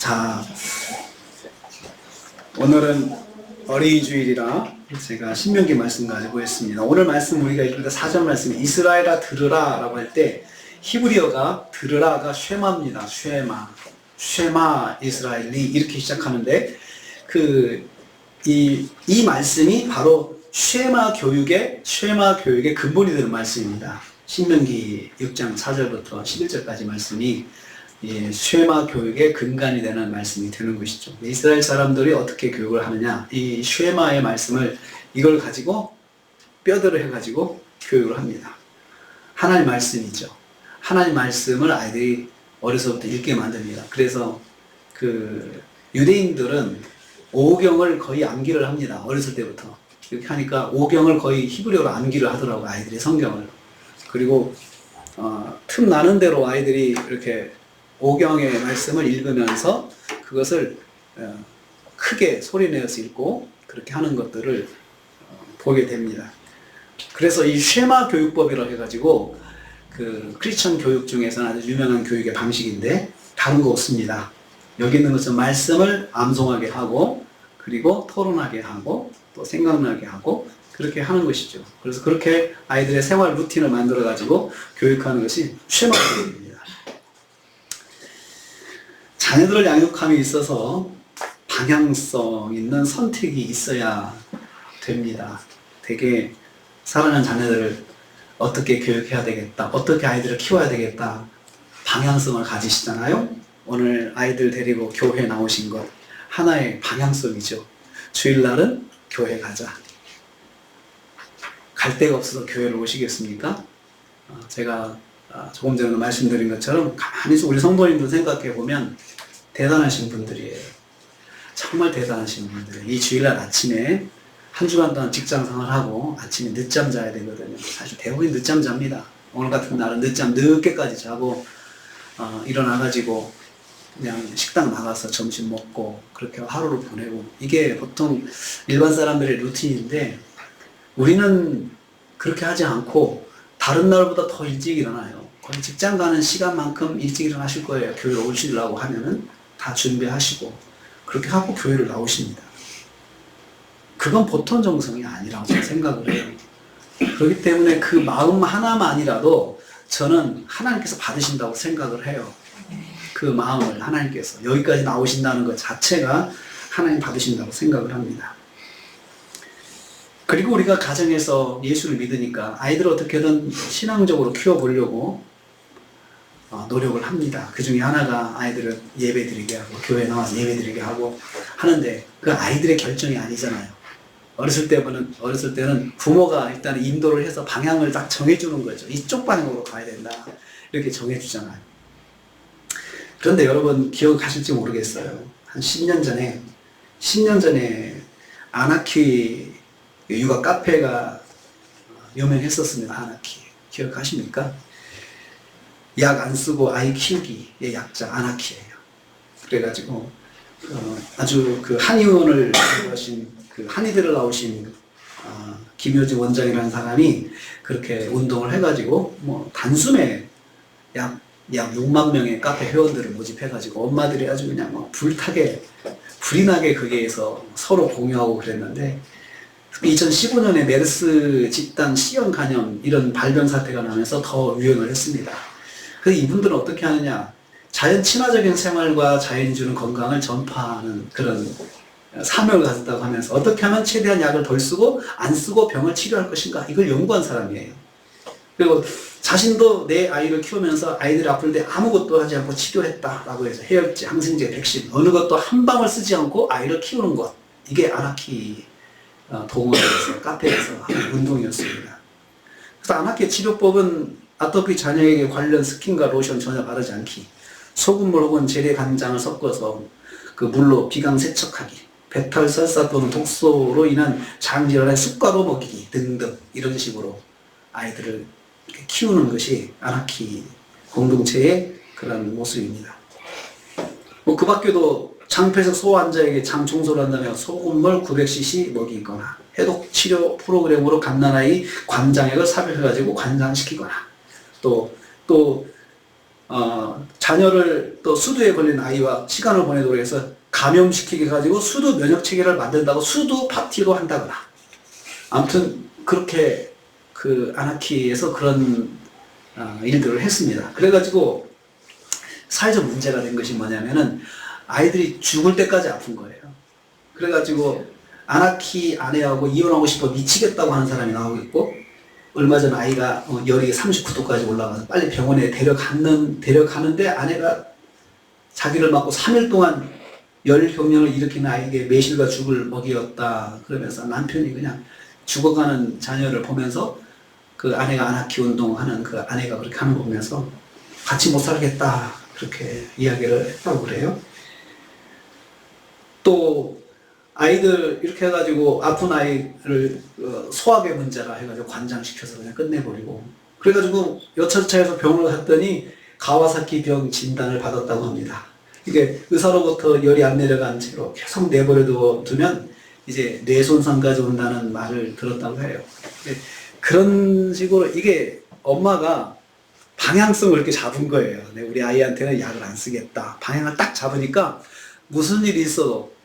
자, 오늘은 어린이 주일이라 제가 신명기 말씀 가지고 있습니다. 오늘 말씀 우리가 읽을 때 사전 말씀이 이스라엘아 들으라 라고 할 때 히브리어가 들으라가 쉐마입니다. 쉐마 이스라엘이 이렇게 시작하는데 이 말씀이 바로 쉐마 교육의 근본이 되는 말씀입니다. 신명기 6장 4절부터 11절까지 말씀이 쉐마 교육의 근간이 되는 말씀이 되는 것이죠. 이스라엘 사람들이 어떻게 교육을 하느냐, 이 쉐마의 말씀을 이걸 가지고 뼈대로 해가지고 교육을 합니다. 하나님 말씀이죠. 하나님 말씀을 아이들이 어려서부터 읽게 만듭니다. 그래서 유대인들은 오경을 거의 암기를 합니다. 어렸을 때부터. 이렇게 하니까 오경을 거의 히브리어로 암기를 하더라고요. 아이들이 성경을. 그리고 틈 나는 대로 아이들이 이렇게 오경의 말씀을 읽으면서 그것을 크게 소리내어서 읽고 그렇게 하는 것들을 보게 됩니다. 그래서 이 쉐마 교육법이라고 해가지고 크리스천 교육 중에서는 아주 유명한 교육의 방식인데 다른 거 없습니다. 여기 있는 것은 말씀을 암송하게 하고 그리고 토론하게 하고 또 생각나게 하고 그렇게 하는 것이죠. 그래서 그렇게 아이들의 생활 루틴을 만들어 가지고 교육하는 것이 쉐마 교육입니다. 자녀들을 양육함에 있어서 방향성 있는 선택이 있어야 됩니다. 되게 사랑하는 자녀들을 어떻게 교육해야 되겠다, 어떻게 아이들을 키워야 되겠다, 방향성을 가지시잖아요. 오늘 아이들 데리고 교회 나오신 것 하나의 방향성이죠. 주일날은 교회 가자. 갈 데가 없어서 교회를 오시겠습니까? 제가 조금 전에 말씀드린 것처럼 가만히 우리 성도님들 생각해 보면 대단하신 분들이에요. 정말 대단하신 분들이에요. 이 주일날 아침에 한 주간 동안 직장 생활하고 아침에 늦잠 자야 되거든요. 사실 대부분 늦잠 잡니다. 오늘 같은 날은 늦잠 늦게까지 자고 일어나가지고 그냥 식당 나가서 점심 먹고 그렇게 하루를 보내고, 이게 보통 일반 사람들의 루틴인데 우리는 그렇게 하지 않고 다른 날보다 더 일찍 일어나요. 거의 직장 가는 시간만큼 일찍 일어나실 거예요. 교회에 오시려고 하면은 다 준비하시고 그렇게 하고 교회를 나오십니다. 그건 보통 정성이 아니라고 저는 생각을 해요. 그렇기 때문에 그 마음 하나만이라도 저는 하나님께서 받으신다고 생각을 해요. 그 마음을 하나님께서 여기까지 나오신다는 것 자체가 하나님 받으신다고 생각을 합니다. 그리고 우리가 가정에서 예수를 믿으니까 아이들을 어떻게든 신앙적으로 키워보려고 노력을 합니다. 그 중에 하나가 아이들을 예배드리게 하고 교회에 나와서 예배드리게 하고 하는데 그 아이들의 결정이 아니잖아요. 어렸을 때는 부모가 일단 인도를 해서 방향을 딱 정해주는 거죠. 이쪽 방향으로 가야 된다. 이렇게 정해주잖아요. 그런데 여러분 기억하실지 모르겠어요. 한 10년 전에 아나키 육아 카페가 유명했었습니다. 아나키. 기억하십니까? 약 안 쓰고 아이 키우기의 약자 아나키예요. 그래가지고 아주 한의원을 하신 한의대를 나오신 김효진 원장이라는 사람이 그렇게 운동을 해가지고 단숨에 약 6만 명의 카페 회원들을 모집해가지고 엄마들이 아주 그냥 불이 나게 거기에서 서로 공유하고 그랬는데 2015년에 메르스 집단 C형 간염 이런 발병 사태가 나면서 더 유행을 했습니다. 그래서 이분들은 어떻게 하느냐, 자연 친화적인 생활과 자연이 주는 건강을 전파하는 그런 사명을 가졌다고 하면서 어떻게 하면 최대한 약을 덜 쓰고 안 쓰고 병을 치료할 것인가, 이걸 연구한 사람이에요. 그리고 자신도 내 아이를 키우면서 아이들이 아플 때 아무것도 하지 않고 치료했다라고 해서 해열제, 항생제, 백신 어느 것도 한 방울 쓰지 않고 아이를 키우는 것, 이게 아나키 동호회에서 카페에서 하는 운동이었습니다. 그래서 아나키 치료법은 아토피 잔여에게 관련 스킨과 로션 전혀 바르지 않기, 소금물 혹은 재래 간장을 섞어서 그 물로 비강 세척하기, 배탈설사 또는 독소로 인한 장질환의 숟가로 먹이기 등등 이런 식으로 아이들을 키우는 것이 아나키 공동체의 그런 모습입니다. 그 밖에도 장폐색 소환자에게 장 청소를 한다면 소금물 900cc 먹이거나 해독 치료 프로그램으로 갓난아이 관장액을 삽입해가지고 관장시키거나 또 자녀를 또 수두에 걸린 아이와 시간을 보내도록 해서 감염시키게 가지고 수두 면역체계를 만든다고 수두 파티로 한다거나, 아무튼 그렇게 그 아나키에서 그런 일들을 했습니다. 그래가지고 사회적 문제가 된 것이 뭐냐면은 아이들이 죽을 때까지 아픈 거예요. 그래가지고 아나키 아내하고 이혼하고 싶어 미치겠다고 하는 사람이 나오고 있고, 얼마 전 아이가 열이 39도까지 올라가서 빨리 병원에 데려가는데 아내가 자기를 맞고 3일 동안 열병령을 일으키는 아이에게 매실과 죽을 먹이었다 그러면서 남편이 그냥 죽어가는 자녀를 보면서 그 아내가 아나키 운동하는 그 아내가 그렇게 하는 거 보면서 같이 못 살겠다 그렇게 이야기를 했다고 그래요. 또 아이들 이렇게 해가지고 아픈 아이를 소화계 문제라 해가지고 관장시켜서 그냥 끝내버리고, 그래가지고 여차저차해서 병원을 갔더니 가와사키 병 진단을 받았다고 합니다. 이게 의사로부터 열이 안 내려간 채로 계속 내버려 두면 이제 뇌 손상까지 온다는 말을 들었다고 해요. 그런 식으로 이게 엄마가 방향성을 이렇게 잡은 거예요. 우리 아이한테는 약을 안 쓰겠다. 방향을 딱 잡으니까 무슨 일이 있어도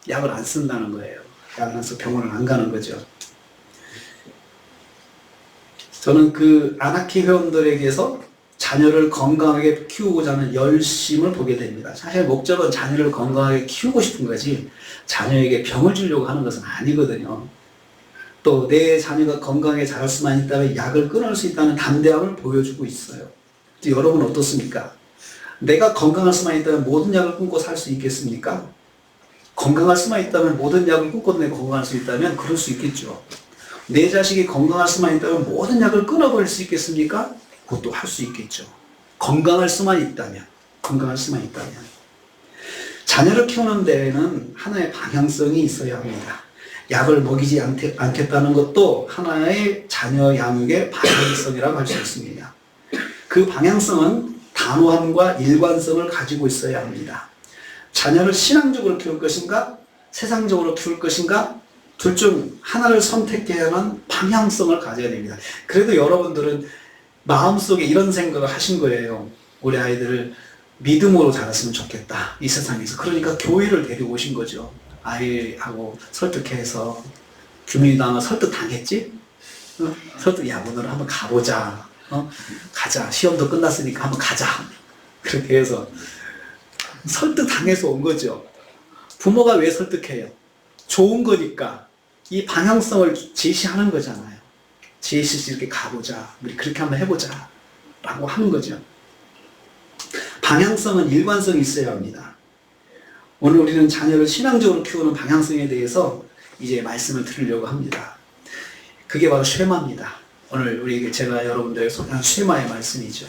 약을 안 쓴다는 거예요. 약을 안 써서 병원을 안 가는 거죠. 저는 그 아나키 회원들에게서 자녀를 건강하게 키우고자 하는 열심을 보게 됩니다. 사실 목적은 자녀를 건강하게 키우고 싶은 거지 자녀에게 병을 주려고 하는 것은 아니거든요. 또 내 자녀가 건강하게 자랄 수만 있다면 약을 끊을 수 있다는 담대함을 보여주고 있어요. 여러분 어떻습니까? 내가 건강할 수만 있다면 모든 약을 끊고 살 수 있겠습니까? 건강할 수만 있다면 모든 약을 끊고 내가 건강할 수 있다면 그럴 수 있겠죠. 내 자식이 건강할 수만 있다면 모든 약을 끊어버릴 수 있겠습니까? 그것도 할 수 있겠죠. 건강할 수만 있다면. 자녀를 키우는 데에는 하나의 방향성이 있어야 합니다. 약을 먹이지 않겠다는 것도 하나의 자녀 양육의 방향성이라고 할 수 있습니다. 그 방향성은 단호함과 일관성을 가지고 있어야 합니다. 자녀를 신앙적으로 키울 것인가, 세상적으로 키울 것인가, 둘 중 하나를 선택해야 하는 방향성을 가져야 됩니다. 그래도 여러분들은 마음속에 이런 생각을 하신 거예요. 우리 아이들을 믿음으로 자랐으면 좋겠다, 이 세상에서. 그러니까 교회를 데려오신 거죠. 아이하고 설득해서. 규민이도 설득당했지? 설득, 야, 오늘 한번 가보자. 가자. 시험도 끝났으니까 한번 가자. 그렇게 해서 설득당해서 온 거죠. 부모가 왜 설득해요? 좋은 거니까. 이 방향성을 제시하는 거잖아요. 제시해서 이렇게 가보자. 우리 그렇게 한번 해보자. 라고 하는 거죠. 방향성은 일관성이 있어야 합니다. 오늘 우리는 자녀를 신앙적으로 키우는 방향성에 대해서 이제 말씀을 드리려고 합니다. 그게 바로 쉐마입니다. 오늘 제가 여러분들에게 소개한 쉐마의 말씀이죠.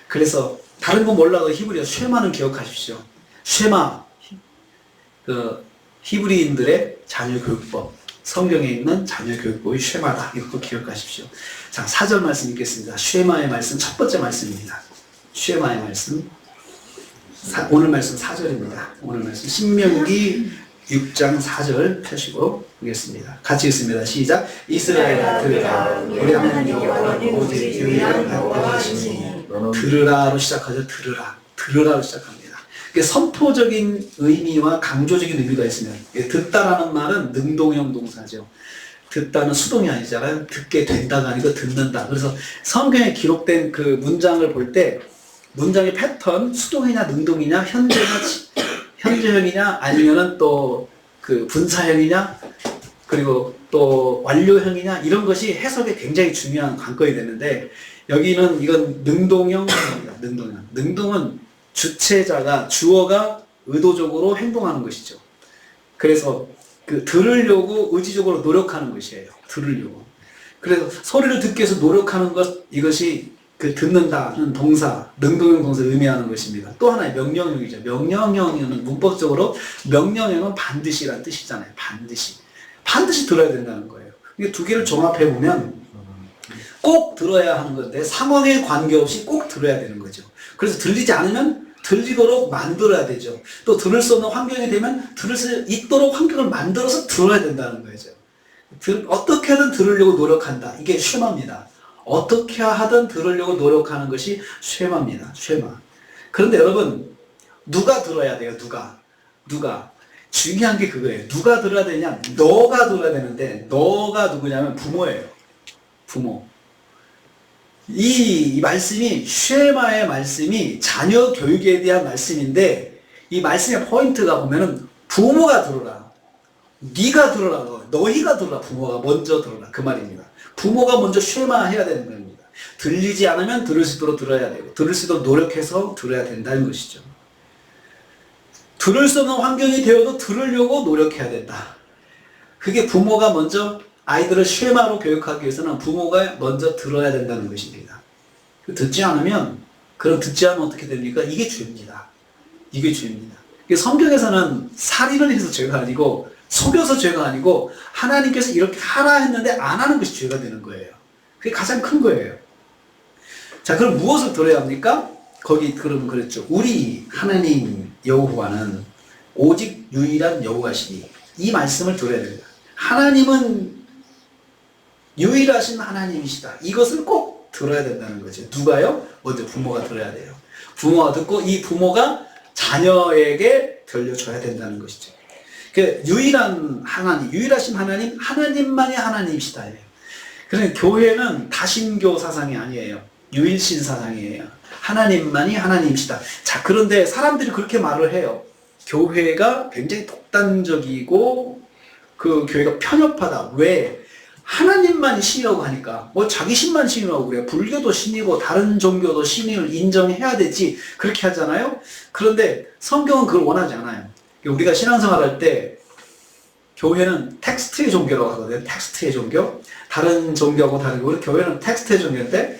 그래서 다른 건 몰라도 히브리어 쉐마는 기억하십시오. 쉐마, 히브리인들의 자녀 교육법, 성경에 있는 자녀 교육법이 쉐마다. 이것도 기억하십시오. 자, 4절 말씀 읽겠습니다. 쉐마의 말씀, 첫 번째 말씀입니다. 쉐마의 말씀. 오늘 말씀 4절입니다. 오늘 말씀 신명기 6장 4절 펴시고 보겠습니다. 같이 읽습니다. 시작. 이스라엘아 들으라. 우리 하나님 여호와는 오직 유일한 하나님이시니. 들으라로 시작하죠. 들으라로 시작합니다. 선포적인 의미와 강조적인 의미가 있으면, 듣다라는 말은 능동형 동사죠. 듣다는 수동이 아니잖아요. 듣게 된다가 아니고 듣는다. 그래서 성경에 기록된 그 문장을 볼 때 문장의 패턴, 수동이냐 능동이냐, 현재형이냐 아니면은 또 그 분사형이냐, 그리고 또 완료형이냐, 이런 것이 해석에 굉장히 중요한 관건이 되는데, 여기는 이건 능동형입니다. 능동은 주어가 의도적으로 행동하는 것이죠. 그래서 그 들으려고 의지적으로 노력하는 것이에요. 들으려고. 그래서 소리를 듣기 위해서 노력하는 이것이 그 듣는다는 동사, 능동형 동사를 의미하는 것입니다. 또 하나의 명령형이죠. 명령형은 문법적으로 명령형은 반드시라는 뜻이잖아요. 반드시 들어야 된다는 거예요. 이게 두 개를 종합해 보면 꼭 들어야 하는 건데 상황에 관계없이 꼭 들어야 되는 거죠. 그래서 들리지 않으면 들리도록 만들어야 되죠. 또 들을 수 없는 환경이 되면 들을 수 있도록 환경을 만들어서 들어야 된다는 거죠. 어떻게 하든 들으려고 노력한다. 이게 쉐마입니다. 어떻게 하든 들으려고 노력하는 것이 쉐마입니다. 쉐마. 그런데 여러분, 누가 들어야 돼요? 누가? 중요한 게 그거예요. 누가 들어야 되냐? 너가 들어야 되는데, 너가 누구냐면 부모예요. 부모. 이 말씀이, 쉐마의 말씀이 자녀 교육에 대한 말씀인데, 이 말씀의 포인트가 보면은 부모가 들어라. 네가 들어라. 너희가 들어라. 부모가 먼저 들어라. 그 말입니다. 부모가 먼저 쉐마 해야 되는 겁니다. 들리지 않으면 들을 수 있도록 들어야 되고, 들을 수 있도록 노력해서 들어야 된다는 것이죠. 들을 수 없는 환경이 되어도 들으려고 노력해야 된다. 그게 부모가 먼저 아이들을 쉐마로 교육하기 위해서는 부모가 먼저 들어야 된다는 것입니다. 듣지 않으면 어떻게 됩니까? 이게 죄입니다. 이게 죄입니다. 성경에서는 살인을 해서 죄가 아니고, 속여서 죄가 아니고, 하나님께서 이렇게 하라 했는데 안 하는 것이 죄가 되는 거예요. 그게 가장 큰 거예요. 자, 그럼 무엇을 들어야 합니까? 거기 그러면 그랬죠. 우리 하나님 여호와는 오직 유일한 여호와시니, 이 말씀을 들어야 됩니다. 하나님은 유일하신 하나님이시다. 이것을 꼭 들어야 된다는 거죠. 누가요? 먼저 부모가 들어야 돼요. 부모가 듣고 이 부모가 자녀에게 들려줘야 된다는 것이죠. 그 유일한 하나님, 유일하신 하나님, 하나님만이 하나님이시다. 그러니까 교회는 다신교 사상이 아니에요. 유일신 사상이에요. 하나님만이 하나님이시다. 자, 그런데 사람들이 그렇게 말을 해요. 교회가 굉장히 독단적이고 그 교회가 편협하다. 왜? 하나님만이 신이라고 하니까 뭐 자기 신만 신이라고 그래요. 불교도 신이고 다른 종교도 신을 인정해야 되지 그렇게 하잖아요. 그런데 성경은 그걸 원하지 않아요. 우리가 신앙생활 할 때 교회는 텍스트의 종교라고 하거든요. 텍스트의 종교. 다른 종교하고 다르고 우리 교회는 텍스트의 종교인데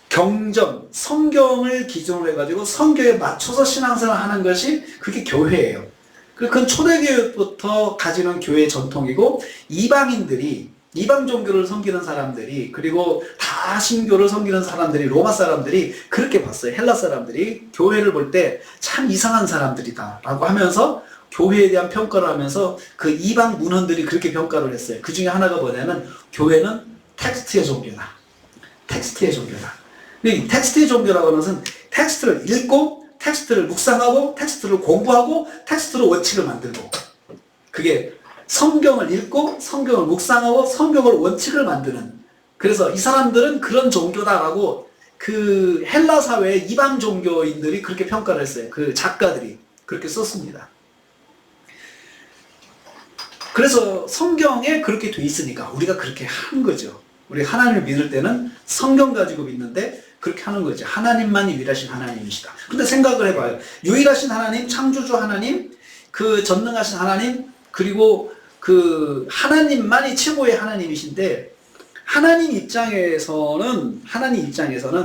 경전, 성경을 기준으로 해가지고 성경에 맞춰서 신앙생활을 하는 것이 그게 교회예요. 그건 초대교회부터 가지는 교회의 전통이고 이방 종교를 섬기는 사람들이 그리고 다신교를 섬기는 사람들이 로마 사람들이 그렇게 봤어요. 헬라 사람들이 교회를 볼 때 참 이상한 사람들이다 라고 하면서 교회에 대한 평가를 하면서 그 이방 문헌들이 그렇게 평가를 했어요. 그 중에 하나가 뭐냐면 교회는 텍스트의 종교다. 텍스트의 종교다. 이 텍스트의 종교라고 하는 것은 텍스트를 읽고 텍스트를 묵상하고 텍스트를 공부하고 텍스트로 원칙을 만들고 그게 성경을 읽고 성경을 묵상하고 성경을 원칙을 만드는 그래서 이 사람들은 그런 종교다라고 그 헬라 사회의 이방 종교인들이 그렇게 평가를 했어요. 그 작가들이 그렇게 썼습니다. 그래서 성경에 그렇게 돼 있으니까 우리가 그렇게 하는 거죠. 우리 하나님을 믿을 때는 성경 가지고 믿는데 그렇게 하는 거죠. 하나님만이 유일하신 하나님이시다. 근데 생각을 해봐요. 유일하신 하나님, 창조주 하나님, 그 전능하신 하나님, 그리고 그 하나님만이 최고의 하나님이신데 하나님 입장에서는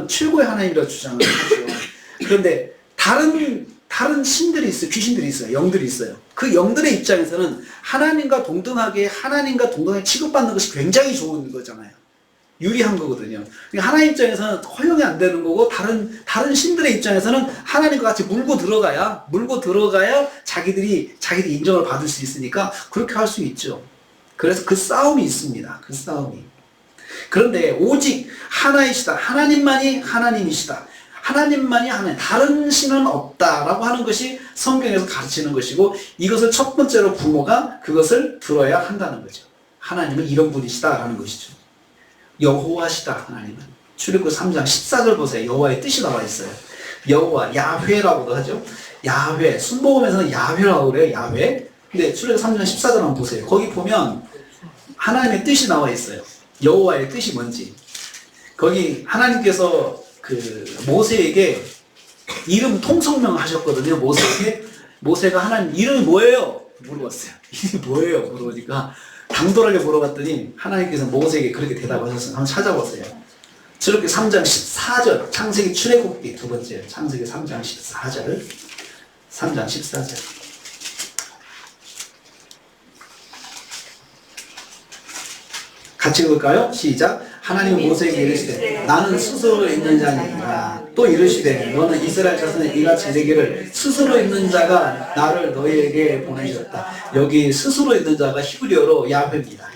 최고의 하나님이라고 주장을 하죠. 그런데 다른 신들이 있어요. 귀신들이 있어요. 영들이 있어요. 그 영들의 입장에서는 하나님과 동등하게 취급받는 것이 굉장히 좋은 거잖아요. 유리한 거거든요. 하나님 입장에서는 허용이 안 되는 거고 다른 신들의 입장에서는 하나님과 같이 물고 들어가야 자기들이 인정을 받을 수 있으니까 그렇게 할 수 있죠. 그래서 그 싸움이 있습니다. 그 싸움이. 그런데 오직 하나이시다. 하나님만이 하나님이시다. 하나님만이 하나님, 다른 신은 없다라고 하는 것이 성경에서 가르치는 것이고 이것을 첫 번째로 부모가 그것을 들어야 한다는 거죠. 하나님은 이런 분이시다라는 것이죠. 여호와시다. 하나님은. 출애굽기 3장 14절 보세요. 여호와의 뜻이 나와 있어요. 여호와, 야훼라고도 하죠. 야훼, 순복음에서는 야훼라고 그래요. 야훼. 근데 출애굽기 3장 14절 한번 보세요. 거기 보면 하나님의 뜻이 나와 있어요. 여호와의 뜻이 뭔지. 거기 하나님께서 그 모세에게 이름 통성명을 하셨거든요. 모세가 하나님 이름이 뭐예요? 물어봤어요. 이름이 뭐예요? 물어보니까 당돌하게 물어봤더니 하나님께서 모세에게 그렇게 대답하셨어요. 한번 찾아보세요. 출애굽기 3장 14절, 창세기 출애굽기 두 번째, 창세기 3장 14절, 3장 14절. 같이 읽을까요? 시작. 하나님은 모세에게 이르시되 나는 스스로 있는 자니라. 또 이르시되 너는 이스라엘 자손의 이같이 되기를 스스로 있는 자가 나를 너희에게 보내셨다. 여기 스스로 있는 자가 히브리어로 야훼입니다.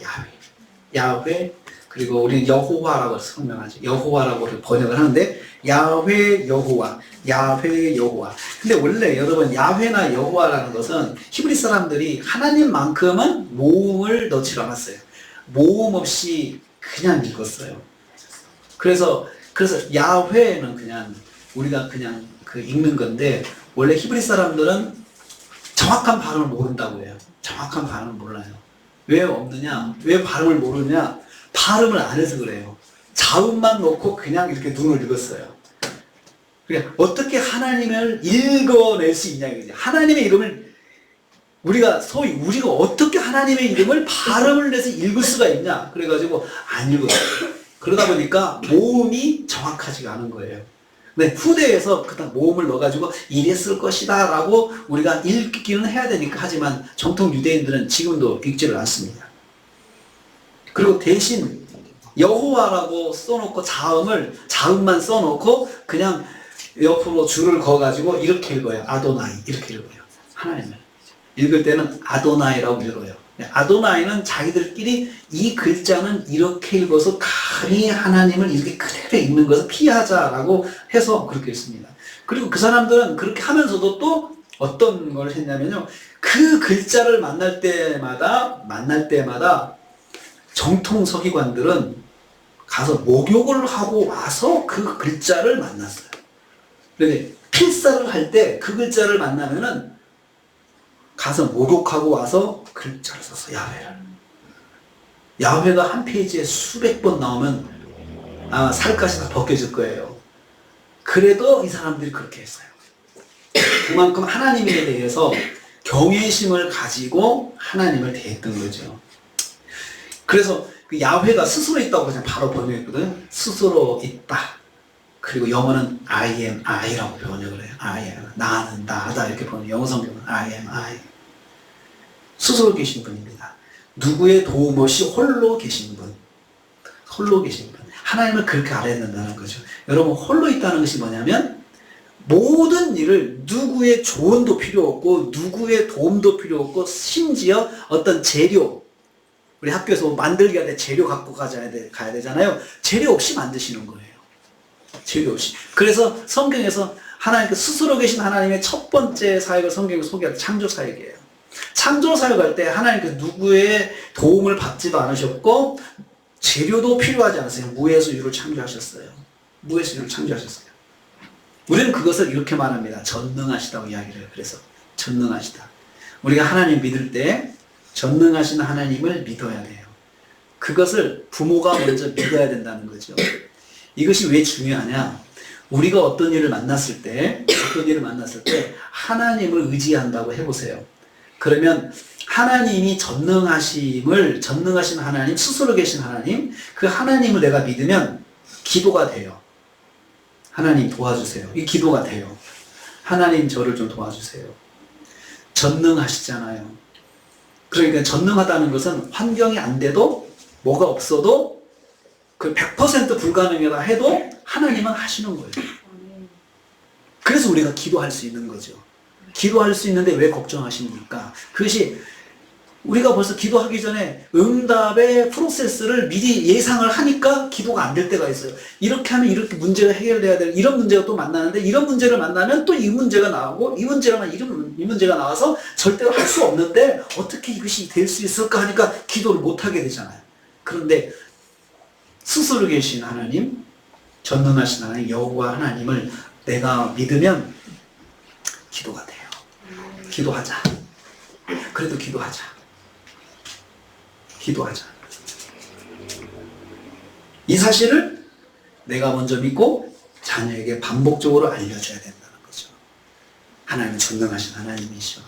야훼. 그리고 우리는 여호와라고 설명하죠. 여호와라고 번역을 하는데 야훼 여호와, 야훼 여호와. 근데 원래 여러분 야훼나 여호와라는 것은 히브리 사람들이 하나님만큼은 모음을 넣지 않았어요. 모음 없이 그냥 읽었어요. 그래서 야훼는 그냥 우리가 그냥 읽는 건데 원래 히브리 사람들은 정확한 발음을 모른다고 해요. 정확한 발음을 몰라요. 왜 없느냐? 왜 발음을 모르냐? 발음을 안 해서 그래요. 자음만 놓고 그냥 이렇게 눈을 읽었어요. 그러니까 어떻게 하나님을 읽어낼 수 있냐 이거지. 하나님의 이름을 우리가 어떻게 하나님의 이름을 발음을 내서 읽을 수가 있냐? 그래가지고 안 읽어요. 그러다 보니까 모음이 정확하지가 않은 거예요. 근데 후대에서 그다음 모음을 넣어가지고 이랬을 것이다 라고 우리가 읽기는 해야 되니까 하지만 정통 유대인들은 지금도 읽지를 않습니다. 그리고 대신 여호와라고 써놓고 자음만 써놓고 그냥 옆으로 줄을 그어가지고 이렇게 읽어요. 아도나이 이렇게 읽어요. 하나님을 읽을 때는 아도나이라고 읽어요. 아도나이는 자기들끼리 이 글자는 이렇게 읽어서 감히 하나님을 이렇게 그대로 읽는 것을 피하자라고 해서 그렇게 했습니다. 그리고 그 사람들은 그렇게 하면서도 또 어떤 걸 했냐면요. 그 글자를 만날 때마다 정통 서기관들은 가서 목욕을 하고 와서 그 글자를 만났어요. 그런데 필사를 할 때 그 글자를 만나면은 가서 목욕하고 와서 글자를 써서 야훼가 한 페이지에 수백 번 나오면 아마 살갗이 다 벗겨질 거예요. 그래도 이 사람들이 그렇게 했어요. 그만큼 하나님에 대해서 경외심을 가지고 하나님을 대했던 거죠. 그래서 그 야훼가 스스로 있다고 그냥 바로 번역했거든. 스스로 있다. 그리고 영어는 I am I라고 번역을 해요. I am. 나는 나다. 이렇게 번역. 영어 성경은 I am I. 스스로 계신 분입니다. 누구의 도움 없이 홀로 계신 분. 홀로 계신 분. 하나님을 그렇게 알아야 된다는 거죠. 여러분, 홀로 있다는 것이 뭐냐면 모든 일을 누구의 조언도 필요 없고 누구의 도움도 필요 없고 심지어 어떤 재료, 우리 학교에서 만들기 할 때 재료 갖고 가야 되잖아요. 재료 없이 만드시는 거예요. 재료 없이. 그래서 성경에서 하나님 스스로 계신 하나님의 첫 번째 사역을 성경에서 소개할 때 창조 사역이에요. 창조 사역할 때 하나님께서 누구의 도움을 받지도 않으셨고 재료도 필요하지 않았어요. 무에서 유를 창조하셨어요. 무에서 유를 창조하셨어요. 우리는 그것을 이렇게 말합니다. 전능하시다고 이야기를 해요. 그래서 전능하시다. 우리가 하나님 믿을 때 전능하신 하나님을 믿어야 돼요. 그것을 부모가 먼저 믿어야 된다는 거죠. 이것이 왜 중요하냐? 우리가 어떤 일을 만났을 때 하나님을 의지한다고 해보세요. 그러면 하나님이 전능하신 하나님, 스스로 계신 하나님, 그 하나님을 내가 믿으면 기도가 돼요. 하나님 도와주세요. 이 기도가 돼요. 하나님 저를 좀 도와주세요. 전능하시잖아요. 그러니까 전능하다는 것은 환경이 안 돼도 뭐가 없어도 그 100% 불가능이라 해도 하나님은 하시는 거예요. 그래서 우리가 기도할 수 있는 거죠. 기도할 수 있는데 왜 걱정하십니까? 그것이 우리가 벌써 기도하기 전에 응답의 프로세스를 미리 예상을 하니까 기도가 안 될 때가 있어요. 이렇게 하면 이렇게 문제가 해결돼야 될 이런 문제가 또 만나는데 이런 문제를 만나면 또 이 문제가 나오고 이 문제가 나와서 절대로 할 수 없는데 어떻게 이것이 될 수 있을까 하니까 기도를 못 하게 되잖아요. 그런데 스스로 계신 하나님, 전능하신 하나님, 여호와 하나님을 내가 믿으면 기도가 돼요. 기도하자. 그래도 기도하자. 이 사실을 내가 먼저 믿고 자녀에게 반복적으로 알려줘야 된다는 거죠. 하나님은 전능하신 하나님이시죠.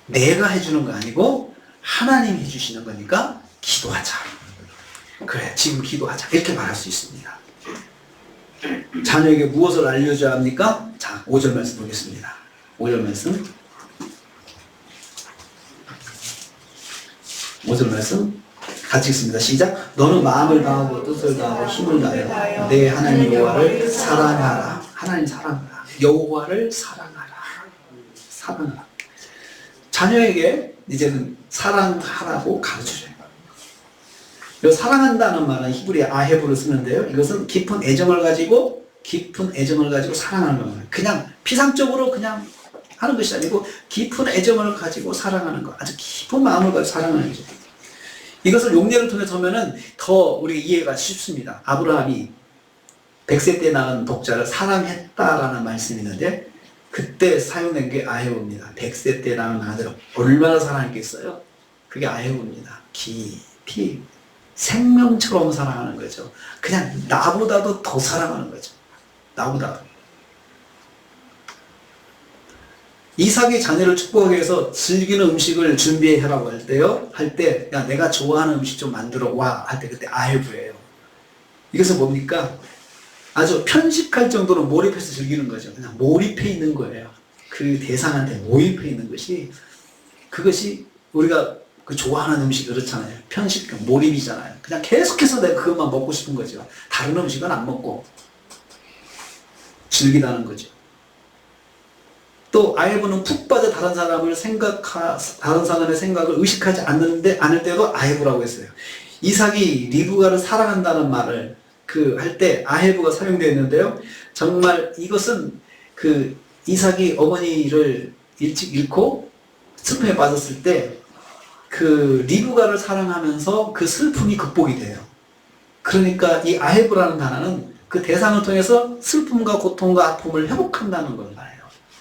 내가 해주는 거 아니고 하나님이 해주시는 거니까 기도하자. 그래, 지금 기도하자. 이렇게 말할 수 있습니다. 자녀에게 무엇을 알려줘야 합니까? 자, 5절 말씀 보겠습니다. 5절 말씀. 5절 말씀 같이 읽습니다. 시작. 너는 마음을 다하고 뜻을 다하고 힘을 다하여 내 하나님 여호와를 사랑하라. 하나님 사랑하라. 여호와를 사랑하라. 자녀에게 이제는 사랑하라고 가르쳐줘요. 사랑한다는 말은 히브리 아헤브를 쓰는데요. 이것은 깊은 애정을 가지고 사랑하는 겁니다. 그냥 피상적으로 그냥 하는 것이 아니고 깊은 애정을 가지고 사랑하는 것. 아주 깊은 마음을 가지고 사랑하는 거죠. 이것을 용례를 통해서 보면은 더 우리 이해가 쉽습니다. 아브라함이 100세 때 낳은 독자를 사랑했다라는 말씀이 있는데 그때 사용된 게 아헤브입니다. 100세 때 낳은 아들 얼마나 사랑했겠어요? 그게 아헤브입니다. 깊이 생명처럼 사랑하는 거죠. 그냥 나보다도 더 사랑하는 거죠. 나보다도. 이삭이 자녀를 축복하기 위해서 즐기는 음식을 준비해라고 할 때요. 야 내가 좋아하는 음식 좀 만들어 와 할 때 그때 아헤브예요. 이것은 뭡니까? 아주 편식할 정도로 몰입해서 즐기는 거죠. 그냥 몰입해 있는 거예요. 그 대상한테 몰입해 있는 것이 그것이 우리가 그 좋아하는 음식 그렇잖아요. 편식, 몰입이잖아요. 그냥 계속해서 내가 그것만 먹고 싶은 거죠. 다른 음식은 안 먹고 즐기다는 거죠. 또 아헤브는 푹 빠져 다른 사람의 생각을 의식하지 않을 때도 아헤브라고 했어요. 이삭이 리브가를 사랑한다는 말을 할 때 아헤브가 사용되어 있는데요. 정말 이것은 이삭이 어머니를 일찍 잃고 슬픔에 빠졌을 때 리브가를 사랑하면서 그 슬픔이 극복이 돼요. 그러니까 이 아헤브라는 단어는 그 대상을 통해서 슬픔과 고통과 아픔을 회복한다는 걸 말해요.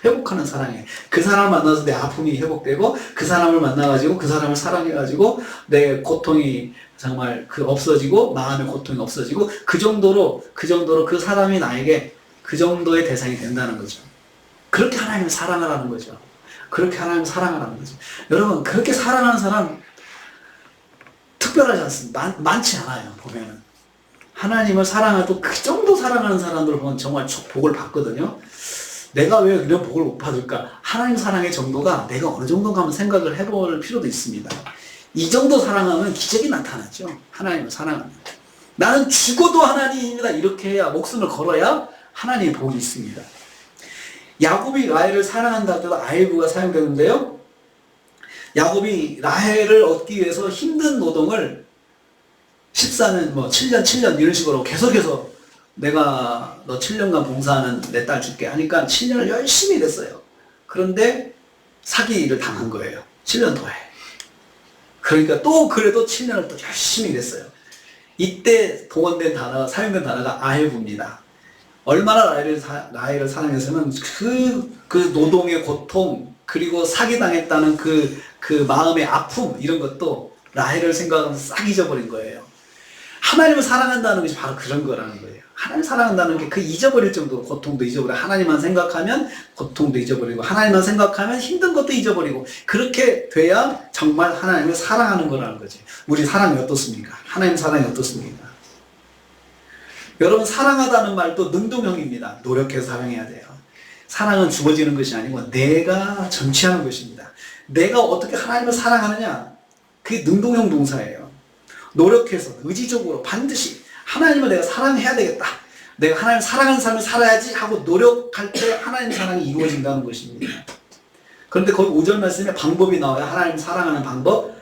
회복하는 사랑이에요. 그 사람을 만나서 내 아픔이 회복되고 그 사람을 만나가지고 그 사람을 사랑해가지고 내 고통이 정말 없어지고 마음의 고통이 없어지고 그 정도로 그 사람이 나에게 그 정도의 대상이 된다는 거죠. 그렇게 하나님을 사랑하라는 거죠. 그렇게 하나님을 사랑하라는 거죠. 여러분 그렇게 사랑하는 사람 특별하지 않습니다. 많지 않아요. 보면은 하나님을 사랑해도 그 정도 사랑하는 사람들을 보면 정말 복을 받거든요. 내가 왜 이런 복을 못 받을까? 하나님 사랑의 정도가 내가 어느 정도인가 한번 생각을 해볼 필요도 있습니다. 이 정도 사랑하면 기적이 나타나죠. 하나님을 사랑하면. 나는 죽어도 하나님입니다. 이렇게 해야 목숨을 걸어야 하나님의 복이 있습니다. 야곱이 라헬을 사랑한다 할 때도 아헤브가 사용되는데요. 야곱이 라헬을 얻기 위해서 힘든 노동을 14년, 7년 이런 식으로 계속해서 내가 너 7년간 봉사하는 내 딸 줄게 하니까 7년을 열심히 일했어요. 그런데 사기를 당한 거예요. 7년 더 해. 그러니까 그래도 7년을 또 열심히 일했어요. 이때 사용된 단어가 아헤브입니다. 얼마나 라헬을 사랑했으면 그 노동의 고통 그리고 사기당했다는 그 마음의 아픔 이런 것도 라헬을 생각하면서 싹 잊어버린 거예요. 하나님을 사랑한다는 것이 바로 그런 거라는 거예요. 하나님 사랑한다는 게 잊어버릴 정도로 고통도 잊어버리고 하나님만 생각하면 고통도 잊어버리고 하나님만 생각하면 힘든 것도 잊어버리고 그렇게 돼야 정말 하나님을 사랑하는 거라는 거죠. 우리 사랑이 어떻습니까? 하나님 사랑이 어떻습니까? 여러분 사랑하다는 말도 능동형입니다. 노력해서 사랑해야 돼요. 사랑은 주어지는 것이 아니고 내가 전취하는 것입니다. 내가 어떻게 하나님을 사랑하느냐 그게 능동형 동사예요. 노력해서 의지적으로 반드시 하나님을 내가 사랑해야 되겠다. 내가 하나님을 사랑하는 삶을 살아야지 하고 노력할 때 하나님 사랑이 이루어진다는 것입니다. 그런데 거기 5절 말씀에 방법이 나와요. 하나님 사랑하는 방법.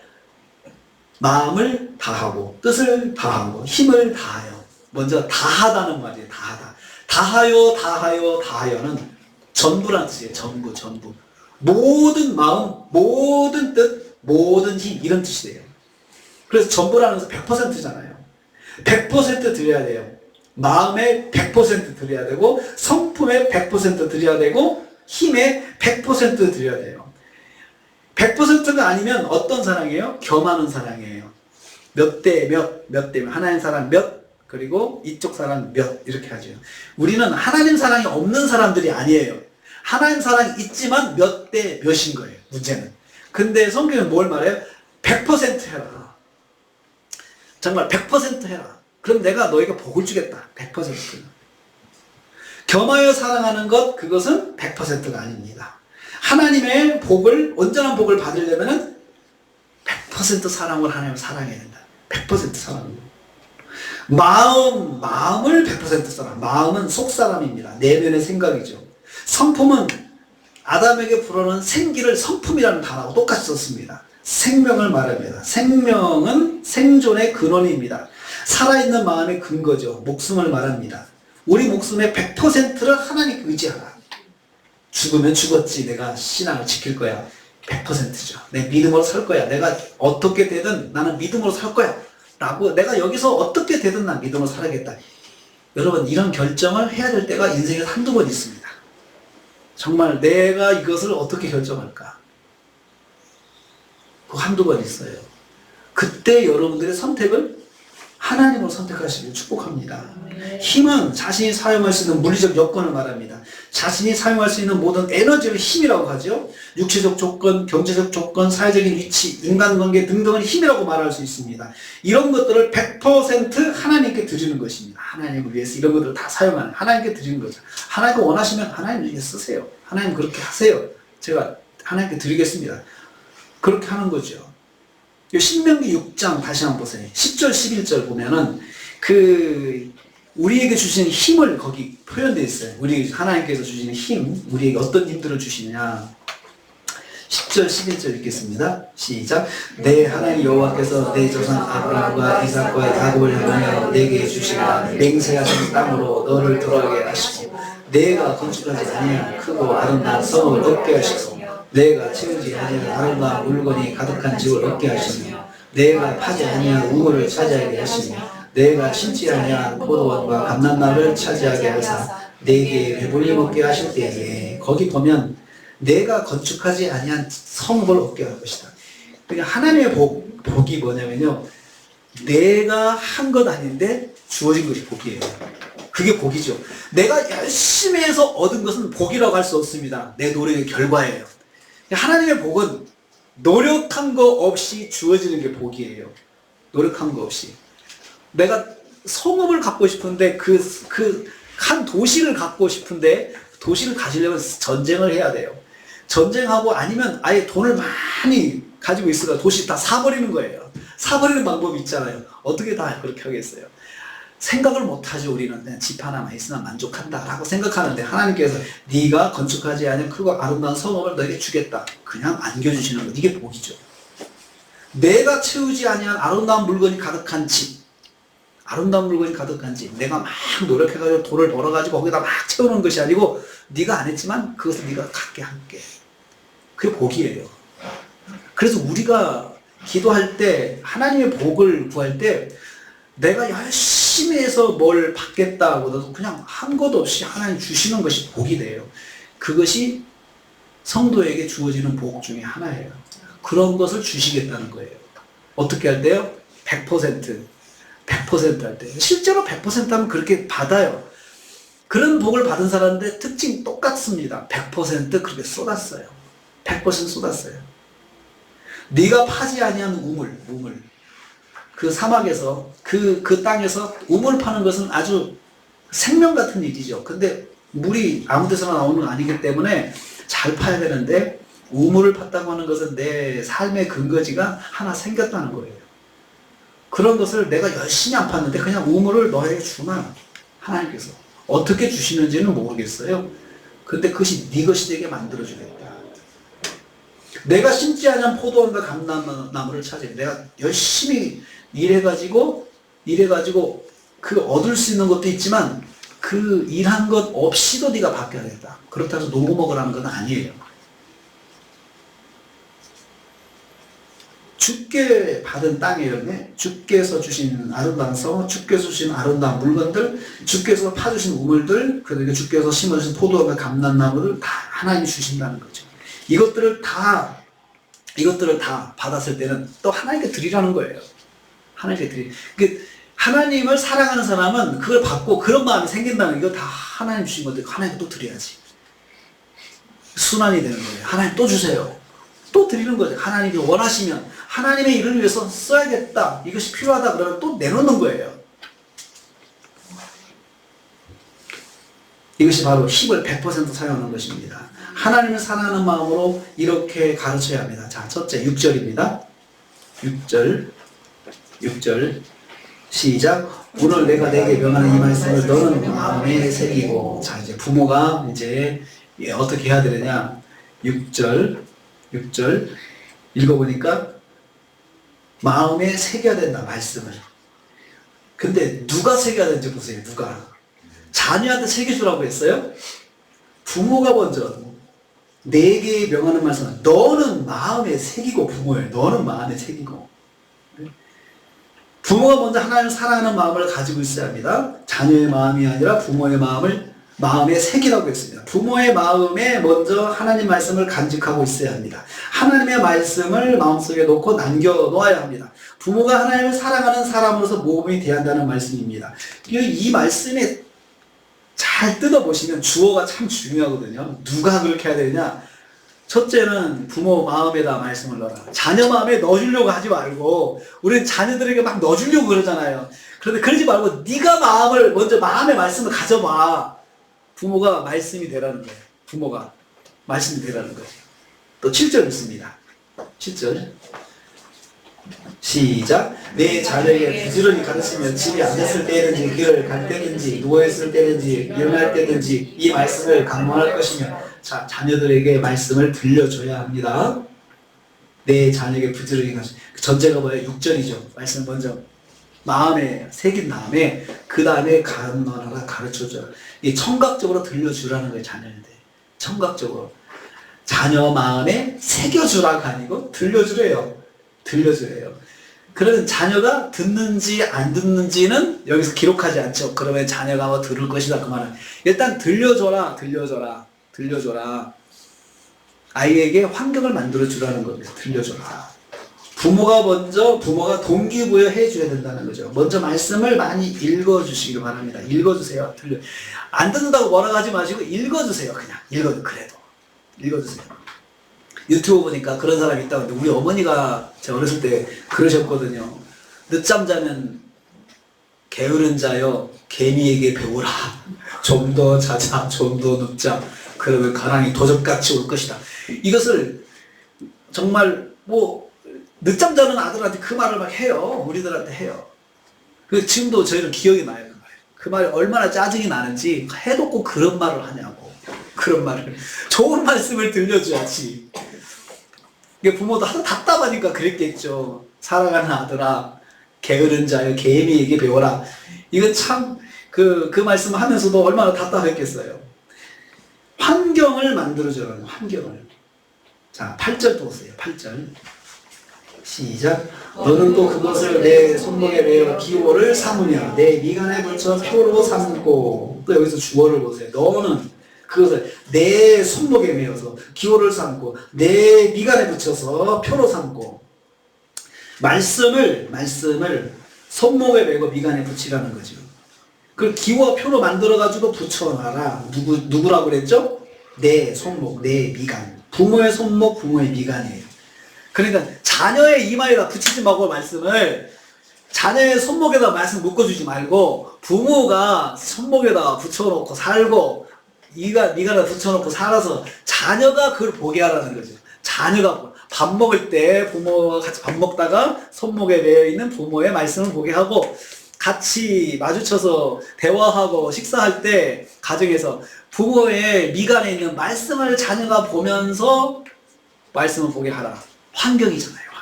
마음을 다하고 뜻을 다하고 힘을 다하여. 먼저 다하다는 말이에요. 다하다. 다하여는 전부라는 뜻이에요. 전부. 모든 마음, 모든 뜻, 모든 힘 이런 뜻이 돼요. 그래서 전부라는 것은 100%잖아요. 100% 드려야 돼요. 마음에 100% 드려야 되고 성품에 100% 드려야 되고 힘에 100% 드려야 돼요. 100%가 아니면 어떤 사랑이에요? 겸하는 사랑이에요. 몇 대 하나님 사랑 몇 그리고 이쪽 사랑 몇 이렇게 하죠. 우리는 하나님 사랑이 없는 사람들이 아니에요. 하나님 사랑이 있지만 몇 대 몇인 거예요. 문제는. 근데 성경은 뭘 말해요? 100% 해라. 정말 100% 해라. 그럼 내가 너에게 복을 주겠다. 100%. 겸하여 사랑하는 것, 그것은 100%가 아닙니다. 하나님의 복을, 온전한 복을 받으려면 100% 사랑으로 하나님을 사랑해야 된다. 100% 사랑으로. 마음을 100% 사랑. 마음은 속사람입니다. 내면의 생각이죠. 성품은 아담에게 불어넣은 생기를 성품이라는 단어하고 똑같이 썼습니다. 생명을 말합니다. 생명은 생존의 근원입니다. 살아있는 마음의 근거죠. 목숨을 말합니다. 우리 목숨의 100%를 하나님께 의지하라. 죽으면 죽었지. 내가 신앙을 지킬 거야. 100%죠. 내 믿음으로 살 거야. 내가 어떻게 되든 나는 믿음으로 살 거야. 라고 내가 여기서 어떻게 되든 난 믿음으로 살아야겠다. 여러분 이런 결정을 해야 될 때가 인생에 한두 번 있습니다. 정말 내가 이것을 어떻게 결정할까? 그 한두 번 있어요. 그때 여러분들의 선택을 하나님으로 선택하시길 축복합니다. 힘은 자신이 사용할 수 있는 물리적 여건을 말합니다. 자신이 사용할 수 있는 모든 에너지를 힘이라고 하죠. 육체적 조건, 경제적 조건, 사회적인 위치, 인간관계 등등을 힘이라고 말할 수 있습니다. 이런 것들을 100% 하나님께 드리는 것입니다. 하나님을 위해서 이런 것들을 다 사용하는 하나님께 드리는 거죠. 하나님께 원하시면 하나님 위해 쓰세요. 하나님 그렇게 하세요. 제가 하나님께 드리겠습니다. 그렇게 하는 거죠. 신명기 6장 다시 한번 보세요. 10절 11절 보면은 우리에게 주시는 힘을 거기 표현되어 있어요. 우리 하나님께서 주시는 힘, 우리에게 어떤 힘들을 주시느냐. 10절 11절 읽겠습니다. 시작. 내 하나님 여호와께서 내 조상 아브라함과 이삭과 야곱을 향하여 내게 주시라 맹세하신 땅으로 너를 들어가게 하시고 내가 건축하지 아니한 크고 아름다운 성을 얻게 하시고 내가 채우지 아니한 아름다운 물건이 가득한 집을 얻게 하시며 내가 파지 아니한 우물을 차지하게 하시며 내가 심지 아니한 포도원과 감람나무를 차지하게 하사 내게 배불리 먹게 하실 때에 거기 보면 내가 건축하지 아니한 성읍을 얻게 할 것이다. 그러니까 하나님의 복이 뭐냐면요, 내가 한 것 아닌데 주어진 것이 복이에요. 그게 복이죠. 내가 열심히 해서 얻은 것은 복이라고 할 수 없습니다. 내 노력의 결과예요. 하나님의 복은 노력한 거 없이 주어지는 게 복이에요. 노력한 거 없이. 내가 성읍을 갖고 싶은데 한 도시를 갖고 싶은데 도시를 가지려면 전쟁을 해야 돼요. 전쟁하고 아니면 아예 돈을 많이 가지고 있으라 도시 다 사버리는 거예요. 사버리는 방법이 있잖아요. 어떻게 다 그렇게 하겠어요? 생각을 못하죠. 우리는 그냥 집 하나만 있으면 만족한다 라고 생각하는데 하나님께서 네가 건축하지 않은 크고 아름다운 성읍을 너에게 주겠다. 그냥 안겨주시는 것. 이게 복이죠. 내가 채우지 아니한 아름다운 물건이 가득한 집, 아름다운 물건이 가득한 집, 내가 막 노력해가지고 돈을 벌어가지고 거기다 막 채우는 것이 아니고 네가 안 했지만 그것을 네가 갖게 할게. 그게 복이에요. 그래서 우리가 기도할 때 하나님의 복을 구할 때 내가 열심히 해서 뭘 받겠다보다도 그냥 한 것 없이 하나님 주시는 것이 복이 돼요. 그것이 성도에게 주어지는 복 중에 하나예요. 그런 것을 주시겠다는 거예요. 어떻게 할 때요? 100%. 100% 할 때. 실제로 100% 하면 그렇게 받아요. 그런 복을 받은 사람들의 특징 똑같습니다. 100% 그렇게 쏟았어요. 100% 쏟았어요. 네가 파지 아니한 우물. 그 사막에서 그 땅에서 우물 파는 것은 아주 생명 같은 일이죠. 근데 물이 아무 데서나 나오는 건 아니기 때문에 잘 파야 되는데 우물을 팠다고 하는 것은 내 삶의 근거지가 하나 생겼다는 거예요. 그런 것을 내가 열심히 안 팠는데 그냥 우물을 너에게 주나 하나님께서 어떻게 주시는지는 모르겠어요. 근데 그것이 네 것이 되게 만들어주겠다. 내가 심지 않은 포도원과 감람나무를 차지해. 내가 열심히 일해가지고 그 얻을 수 있는 것도 있지만 그 일한 것 없이도 네가 받게 하겠다. 그렇다고 해서 노고 먹으라는 건 아니에요. 주께 받은 땅이에요. 주께서 주신 아름다운 성, 주께서 주신 아름다운 물건들, 주께서 파주신 우물들, 그러니까 주께서 심어주신 포도와 감람나무를 다 하나님이 주신다는 거죠. 이것들을 다 받았을 때는 또 하나님께 드리라는 거예요. 하나님께 드리. 하나님을 사랑하는 사람은 그걸 받고 그런 마음이 생긴다는 이거 다 하나님 주신 건데 하나님 또 드려야지. 순환이 되는 거예요. 하나님 또 주세요. 또 드리는 거죠. 하나님이 원하시면 하나님의 일을 위해서 써야겠다. 이것이 필요하다 그러면 또 내놓는 거예요. 이것이 바로 힘을 100% 사용하는 것입니다. 하나님을 사랑하는 마음으로 이렇게 가르쳐야 합니다. 자, 첫째 6절입니다. 6절 시작. 오늘 내가 내게 명하는 이 말씀을 너는 마음에 새기고. 자, 이제 부모가 이제 어떻게 해야 되느냐. 6절 읽어보니까 마음에 새겨야 된다, 말씀을. 근데 누가 새겨야 되는지 보세요. 누가? 자녀한테 새겨주라고 했어요? 부모가 먼저 내게 명하는 말씀은 너는 마음에 새기고, 부모예요. 너는 마음에 새기고. 부모가 먼저 하나님을 사랑하는 마음을 가지고 있어야 합니다. 자녀의 마음이 아니라 부모의 마음에 새기라고 했습니다. 부모의 마음에 먼저 하나님 말씀을 간직하고 있어야 합니다. 하나님의 말씀을 마음속에 놓고 남겨놓아야 합니다. 부모가 하나님을 사랑하는 사람으로서 모범이 되어야 한다는 말씀입니다. 이 말씀에 잘 뜯어보시면 주어가 참 중요하거든요. 누가 그렇게 해야 되느냐? 첫째는 부모 마음에다 말씀을 넣어라. 자녀 마음에 넣어주려고 하지 말고, 우리는 자녀들에게 막 넣어주려고 그러잖아요. 그런데 그러지 말고 네가 먼저 마음의 말씀을 가져봐. 부모가 말씀이 되라는 거예요. 부모가 말씀이 되라는 거예요. 또 7절 있습니다. 7절 시작. 내 자녀에게 부지런히 가르치며 집에 앉았을 때든지 길을 갈 때든지 누워있을 때든지 일어날 때든지 이 말씀을 강론할 것이며. 자, 자녀들에게 말씀을 들려줘야 합니다. 내 자녀에게 부지런히 가르치며. 전제가 뭐예요? 6절이죠. 말씀 먼저 마음에 새긴 다음에 그 다음에 강론하라, 가르쳐줘라. 이 청각적으로 들려주라는 거예요. 자녀한테 청각적으로 자녀 마음에 새겨주라가 아니고 들려주래요. 들려줘요. 그러면 자녀가 듣는지 안 듣는지는 여기서 기록하지 않죠. 그러면 자녀가 뭐 들을 것이다 그 말은. 일단 들려줘라. 아이에게 환경을 만들어 주라는 겁니다. 들려줘라. 부모가 동기부여 해줘야 된다는 거죠. 먼저 말씀을 많이 읽어주시기 바랍니다. 읽어주세요. 안 듣는다고 뭐라고 하지 마시고 읽어주세요. 그냥 그래도 읽어주세요. 유튜브 보니까 그런 사람이 있다고 하는데, 우리 어머니가 제가 어렸을 때 그러셨거든요. 늦잠 자면 게으른 자여 개미에게 배우라. 좀 더 자자, 좀 더 눕자. 그러면 가랑이 도적같이 올 것이다. 이것을 정말 늦잠 자는 아들한테 그 말을 막 해요. 우리들한테 해요. 지금도 저희는 기억이 나요. 그 말이 얼마나 짜증이 나는지 해도 꼭 그런 말을 하냐고. 그런 말을. 좋은 말씀을 들려줘야지. 이게 부모도 하도 답답하니까 그랬겠죠. 사랑하는 아들아, 게으른 자여 개미에게 배워라. 이건 참 그 말씀 하면서도 얼마나 답답했겠어요. 환경을 만들어줘라는 환경을. 자, 8절 보세요. 8절 시작. 너는 또 그것을 내 손목에 매어 기호를 삼으며 내 미간에 붙여 표로 삼고. 또 여기서 주어를 보세요. 너는 그것을 내 손목에 매어서 기호를 삼고 내 미간에 붙여서 표로 삼고. 말씀을 손목에 매고 미간에 붙이라는 거죠. 그걸 기호와 표로 만들어가지고 붙여놔라. 누구라고 그랬죠? 내 손목, 내 미간. 부모의 손목, 부모의 미간이에요. 그러니까 자녀의 이마에다 붙이지 말고 말씀을, 자녀의 손목에다 말씀 묶어주지 말고 부모가 손목에다 붙여놓고 살고 미간에 붙여놓고 살아서 자녀가 그걸 보게 하라는 거죠. 자녀가 밥 먹을 때 부모와 같이 밥 먹다가 손목에 매여있는 부모의 말씀을 보게 하고, 같이 마주쳐서 대화하고 식사할 때 가정에서 부모의 미간에 있는 말씀을 자녀가 보면서 말씀을 보게 하라. 환경이잖아요.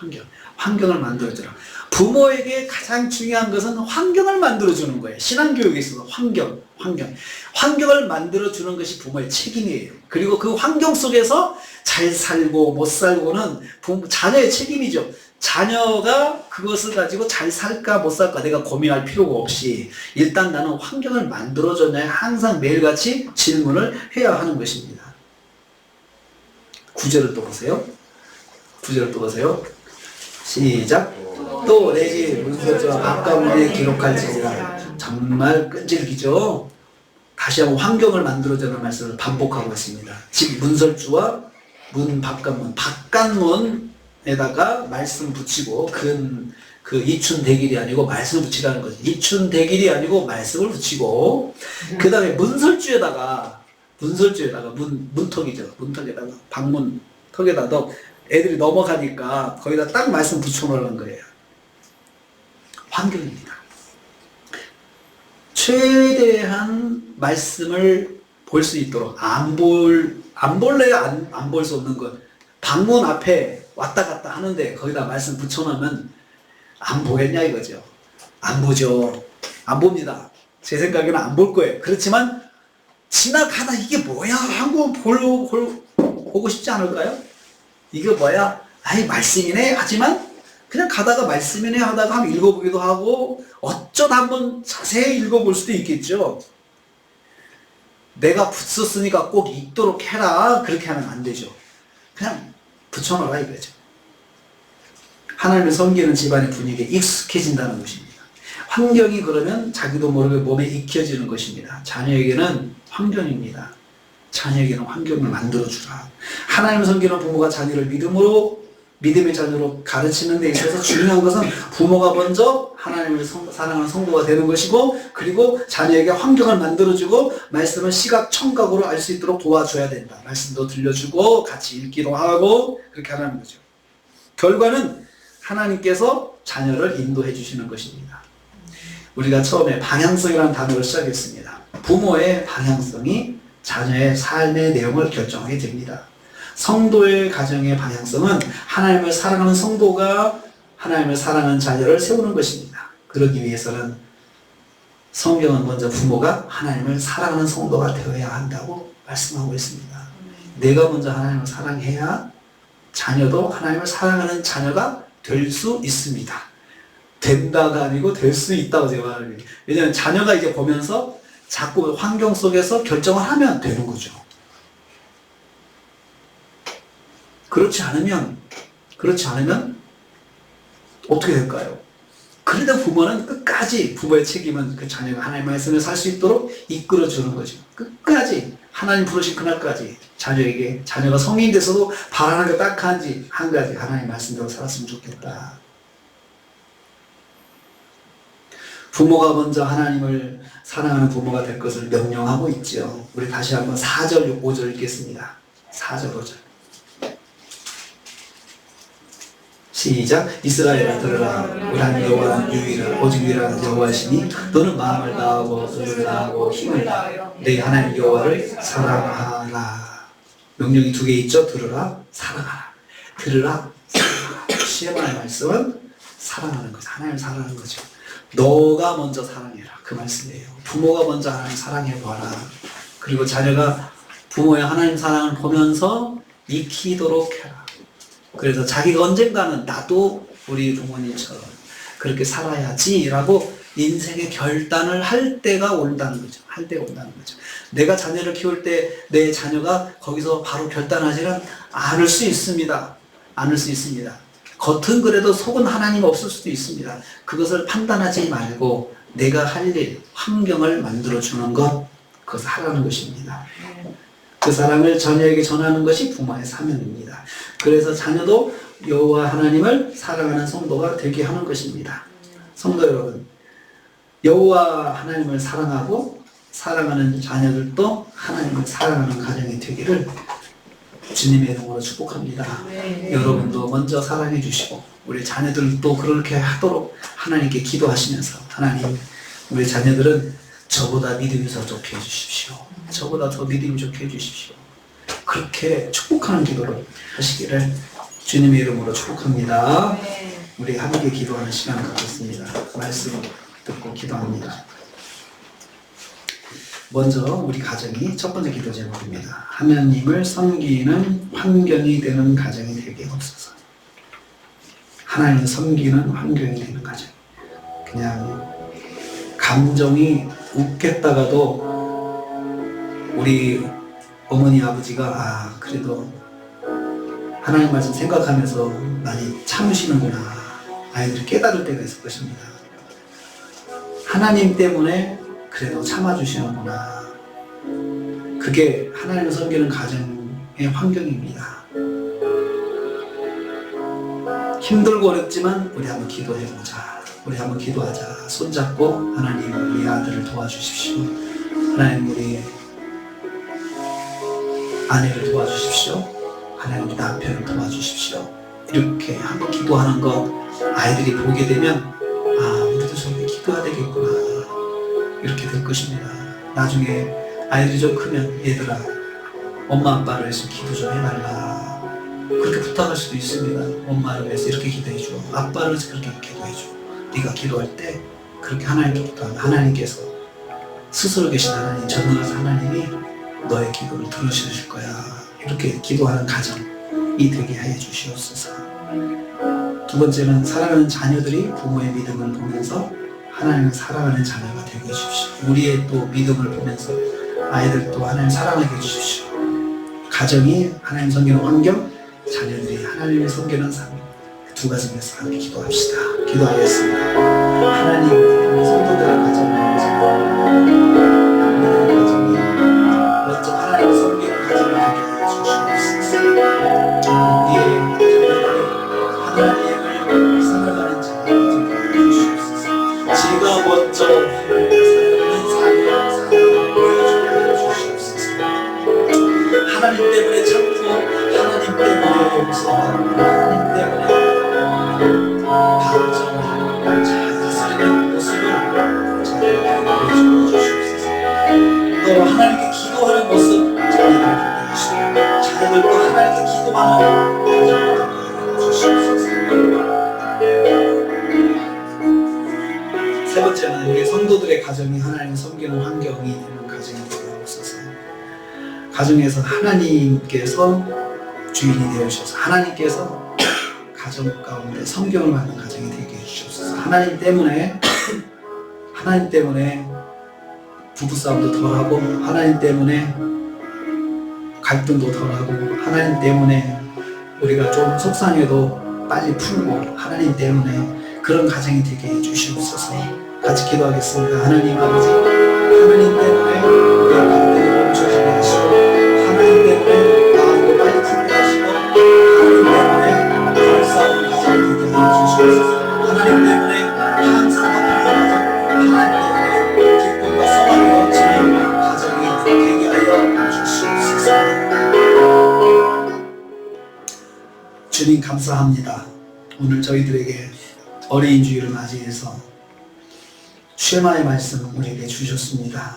환경을 만들어주라. 부모에게 가장 중요한 것은 환경을 만들어주는 거예요. 신앙교육에 있어서 환경을 만들어주는 것이 부모의 책임이에요. 그리고 그 환경 속에서 잘 살고 못 살고는 자녀의 책임이죠. 자녀가 그것을 가지고 잘 살까 못 살까 내가 고민할 필요가 없이 일단 나는 환경을 만들어줬냐 항상 매일같이 질문을 해야 하는 것입니다. 9절을 또 보세요. 시작. 또 내 집 문설주와 밥가문에 기록할지니라. 정말 끈질기죠. 다시 한번 환경을 만들어주는 말씀을 반복하고 있습니다. 집 문설주와 문 밥가문, 밥간문에다가 말씀 붙이고, 그 이춘대길이 아니고 말씀을 붙이라는 거죠. 이춘대길이 아니고 말씀을 붙이고, 그 다음에 문설주에다가 문턱이죠. 문턱에다가 방문 턱에다도 애들이 넘어가니까 거기다 딱 말씀 붙여놓으라는 거예요. 환경입니다. 최대한 말씀을 볼 수 있도록 안 볼래야 안 볼 수 없는 것. 방문 앞에 왔다 갔다 하는데 거기다 말씀 붙여놓으면 안 보겠냐 이거죠. 안 보죠. 안 봅니다. 제 생각에는 안 볼 거예요. 그렇지만 지나가다 이게 뭐야 하고 보고 싶지 않을까요? 이게 뭐야? 아이 말씀이네 하지만 그냥 가다가 말씀이네 하다가 한번 읽어보기도 하고 어쩌다 한번 자세히 읽어볼 수도 있겠죠. 내가 붙였으니까 꼭 읽도록 해라 그렇게 하면 안 되죠. 그냥 붙여놔라 이거죠. 하나님을 섬기는 집안의 분위기에 익숙해진다는 것입니다. 환경이 그러면 자기도 모르게 몸에 익혀지는 것입니다. 자녀에게는 환경입니다. 자녀에게는 환경을 만들어주라. 하나님을 섬기는 부모가 자녀를 믿음의 자녀로 가르치는 데 있어서 중요한 것은 부모가 먼저 하나님을 사랑하는 성도가 되는 것이고, 그리고 자녀에게 환경을 만들어주고 말씀을 시각 청각으로 알 수 있도록 도와줘야 된다. 말씀도 들려주고 같이 읽기도 하고 그렇게 하는 거죠. 결과는 하나님께서 자녀를 인도해 주시는 것입니다. 우리가 처음에 방향성이라는 단어를 시작했습니다. 부모의 방향성이 자녀의 삶의 내용을 결정하게 됩니다. 성도의 가정의 방향성은 하나님을 사랑하는 성도가 하나님을 사랑하는 자녀를 세우는 것입니다. 그러기 위해서는 성경은 먼저 부모가 하나님을 사랑하는 성도가 되어야 한다고 말씀하고 있습니다. 내가 먼저 하나님을 사랑해야 자녀도 하나님을 사랑하는 자녀가 될 수 있습니다. 된다가 아니고 될 수 있다고 제가 말합니다. 왜냐하면 자녀가 이제 보면서 자꾸 환경 속에서 결정을 하면 되는 거죠. 그렇지 않으면 어떻게 될까요? 그래도 부모는 끝까지, 부모의 책임은 그 자녀가 하나님의 말씀을 살 수 있도록 이끌어 주는 거죠. 끝까지 하나님 부르신 그날까지 자녀에게, 자녀가 성인 돼서도 바라는 게 딱 한 가지, 하나님 말씀대로 살았으면 좋겠다. 부모가 먼저 하나님을 사랑하는 부모가 될 것을 명령하고 있죠. 우리 다시 한번 4절, 5절 읽겠습니다. 4절, 5절. 시작. 이스라엘아 들으라. 우리 하나님 여호와는 유일한 오직 유일한 여호와시니 너는 마음을 다하고 뜻을 다하고 힘을 다하여 내 하나님 여호와를 사랑하라. 명령이 2개 있죠. 들으라, 사랑하라. 들으라, 사랑하라. 시에마의 말씀은 사랑하는 거죠. 하나님을 사랑하는 거죠. 너가 먼저 사랑해라. 그 말씀이에요. 부모가 먼저 하나님 사랑해봐라. 그리고 자녀가 부모의 하나님 사랑을 보면서 익히도록 해라. 그래서 자기가 언젠가는 나도 우리 부모님처럼 그렇게 살아야지라고 인생의 결단을 할 때가 온다는 거죠. 할 때가 온다는 거죠. 내가 자녀를 키울 때 내 자녀가 거기서 바로 결단하지는 않을 수 있습니다. 않을 수 있습니다. 겉은 그래도 속은 하나님 없을 수도 있습니다. 그것을 판단하지 말고 내가 할 일, 환경을 만들어주는 것, 그것을 하라는 것입니다. 그 사랑을 자녀에게 전하는 것이 부모의 사명입니다. 그래서 자녀도 여호와 하나님을 사랑하는 성도가 되게 하는 것입니다. 성도 여러분, 여호와 하나님을 사랑하고 사랑하는 자녀들도 하나님을 사랑하는 가정이 되기를 주님의 이름으로 축복합니다. 여러분도 먼저 사랑해 주시고 우리 자녀들도 그렇게 하도록 하나님께 기도하시면서, 하나님, 우리 자녀들은 저보다 믿음이 더 좋게 해주십시오. 저보다 더 믿음이 좋게 해주십시오. 그렇게 축복하는 기도를 하시기를 주님의 이름으로 축복합니다. 우리 함께 기도하는 시간을 갖겠습니다. 말씀 듣고 기도합니다. 먼저 우리 가정이 첫 번째 기도 제목입니다. 하나님을 섬기는 환경이 되는 가정이 되게 없어서. 하나님을 섬기는 환경이 되는 가정. 그냥 감정이 웃겠다가도 우리 어머니 아버지가 그래도 하나님 말씀 생각하면서 많이 참으시는구나. 아이들이 깨달을 때가 있을 것입니다. 하나님 때문에 그래도 참아주시는구나. 그게 하나님을 섬기는 가정의 환경입니다. 힘들고 어렵지만 우리 한번 기도해보자. 우리 한번 기도하자. 손잡고 하나님 우리 아들을 도와주십시오. 하나님 우리 아내를 도와주십시오. 하나님 우리 남편을 도와주십시오. 이렇게 한번 기도하는 것 아이들이 보게 되면 우리도 저렇게 기도해야 되겠구나. 이렇게 될 것입니다. 나중에 아이들이 좀 크면 얘들아 엄마 아빠를 위해서 기도 좀 해달라. 그렇게 부탁할 수도 있습니다. 엄마를 위해서 이렇게 기도해줘. 아빠를 위해서 그렇게 기도해줘. 네가 기도할 때 그렇게 하나님께 기도하면 하나님께서 스스로 계신 하나님, 전능하신 하나님이 너의 기도를 들어주실 거야. 이렇게 기도하는 가정이 되게 해 주시옵소서. 두 번째는 사랑하는 자녀들이 부모의 믿음을 보면서 하나님을 사랑하는 자녀가 되게 해주십시오. 우리의 또 믿음을 보면서 아이들도 하나님 사랑하게 해주십시오. 가정이 하나님 섬기는 환경, 자녀들이 하나님을 섬기는 삶, 두 가지 위해서 함께 기도합시다. 기도하겠습니다. 하나님, 우리 성도들의 가정을 우리의 가정이 먼저 하나님을 섬기는 가정을 되게 해주시옵소서. 우리의 자녀들이 하나님을 사랑하는 자녀가 되게 해주시옵소서. 제가 먼저 삶을 보여주게 해주시옵소서. 하나님 때문에 참고, 하나님 때문에 용서하고, 하나님 때문에 감정을 자연스러운 모습을 자녀들에게 보여주시옵소서. 또 하나님께 기도하는 모습 자녀들에게 보여주시옵소서. 자녀들도 하나님께 기도하는 가정을 보여주시옵소서. 세 번째는 우리 성도들의 가정이 하나님을 섬기는 환경이 되는 가정이 되게 하옵소서. 가정에서 하나님께서 주인이 되어 주셔서 하나님께서 가정 가운데 성경을 받는 가정이 되게 해주시옵소서. 하나님 때문에 부부싸움도 덜하고, 하나님 때문에 갈등도 덜하고, 하나님 때문에 우리가 좀 속상해도 빨리 풀고, 하나님 때문에 그런 가정이 되게 해주시옵소서. 같이 기도하겠습니다. 하나님 아버지, 하나님 때문에 우리의 갈등을 멈춰지게 하시고, 하나님 때문에 마음도 빨리 풀게 하시고, 하나님 때문에 싸움을 가정이 되게 해주시옵소서. 하나님 때문에 항상 화평하고, 하나님 때문에 기쁨과 소망이 넘치는 가정이 되게 하여 주시옵소서. 주님 감사합니다. 오늘 저희들에게 어린이 주일을 맞이해서 쉐마의 말씀 우리에게 주셨습니다.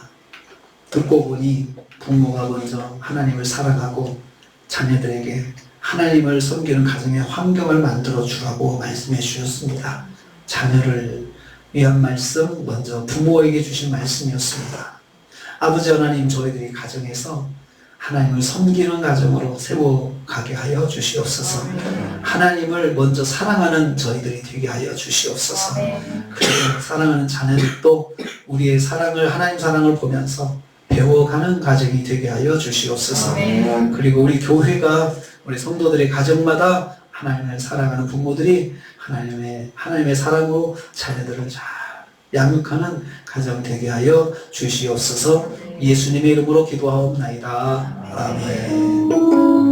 듣고 보니 부모가 먼저 하나님을 사랑하고 자녀들에게 하나님을 섬기는 가정의 환경을 만들어 주라고 말씀해 주셨습니다. 자녀를 위한 말씀, 먼저 부모에게 주신 말씀이었습니다. 아버지 하나님, 저희들이 가정에서 하나님을 섬기는 가정으로 세워가게 하여 주시옵소서. 하나님을 먼저 사랑하는 저희들이 되게 하여 주시옵소서. 그리고 사랑하는 자녀들도 우리의 사랑을, 하나님 사랑을 보면서 배워가는 가정이 되게 하여 주시옵소서. 그리고 우리 교회가 우리 성도들의 가정마다 하나님을 사랑하는 부모들이 하나님의 사랑으로 자녀들을 잘 양육하는 가정 되게 하여 주시옵소서. 예수님의 이름으로 기도하옵나이다. 아멘.